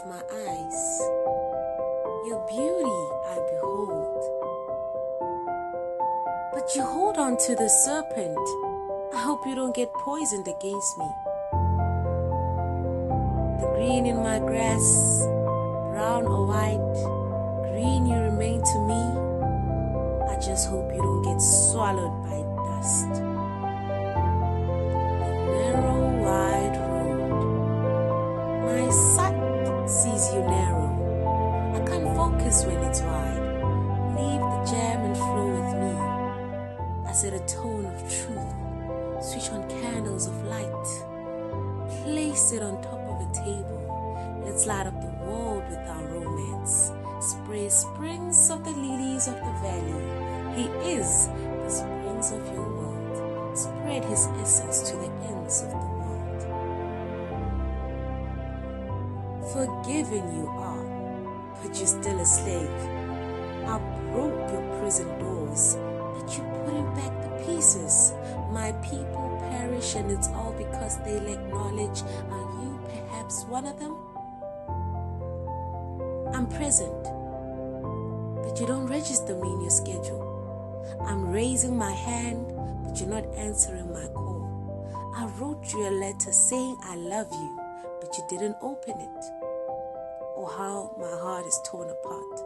my eyes, your beauty I behold. But you hold on to the serpent. I hope you don't get poisoned against me. The green in my grass, brown or white, green you remain to me. I just hope you don't get swallowed by dust. The narrow, wide road. My sight sees you narrow. I can't focus when it's wide. Leave the jam and flow with me. I set a tone of truth. Switch on candles of light. Place it on top of a table. Let's light up the world with our romance. Spray springs of the lilies of the valley. He is the springs of your world. Spread his essence to the ends of the world. Forgiven you are, but you're still a slave. I broke your prison doors, but you putting back the pieces. My people perish, and it's all because they lack knowledge. Are you perhaps one of them? I'm present, but you don't register me in your schedule. I'm raising my hand, but you're not answering my call. I wrote you a letter saying I love you, but you didn't open it. Oh, how my heart is torn apart.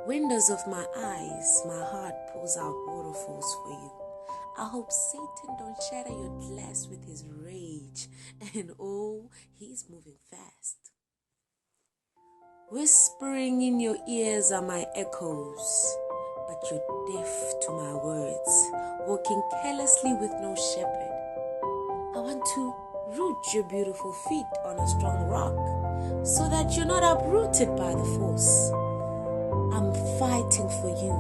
Windows of my eyes, my heart pours out waterfalls for you. I hope Satan don't shatter your glass with his rage. And oh, he's moving fast. Whispering in your ears are my echoes, but you're deaf to my words, walking carelessly with no shepherd. I want to root your beautiful feet on a strong rock, so that you're not uprooted by the force. I'm fighting for you.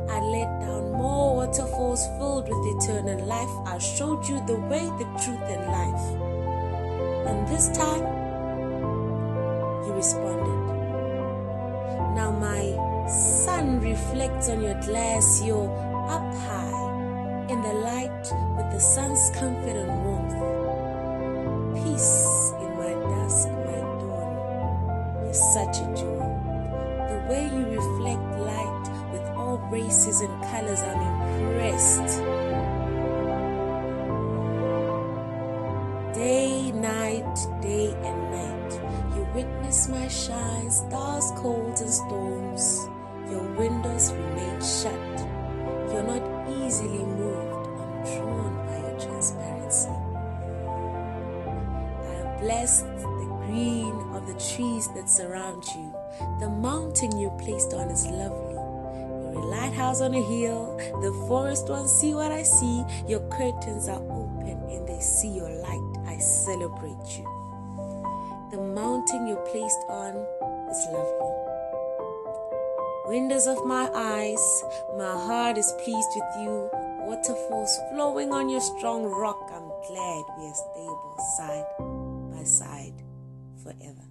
I let down more waterfalls filled with eternal life. I showed you the way, the truth, and life. And this time, you responded. Now my sun reflects on your glass. You're up high in the light with the sun's comfort and warmth. Peace in my dusk, my dawn. You're such a joy. The way you reflect light with all races and colors, I'm impressed. Day, night, day and night, you witness my shine, stars, colds and storms. Your windows remain shut. You're not easily moved. I'm drawn by your transparency. I am blessed the green of the trees that surround you. The mountain you placed on is lovely. You're a lighthouse on a hill. The forest ones see what I see. Your curtains are open and they see your light. I celebrate you. The mountain you're placed on is lovely. Windows of my eyes, my heart is pleased with you. Waterfalls flowing on your strong rock. I'm glad we are stable side by side forever.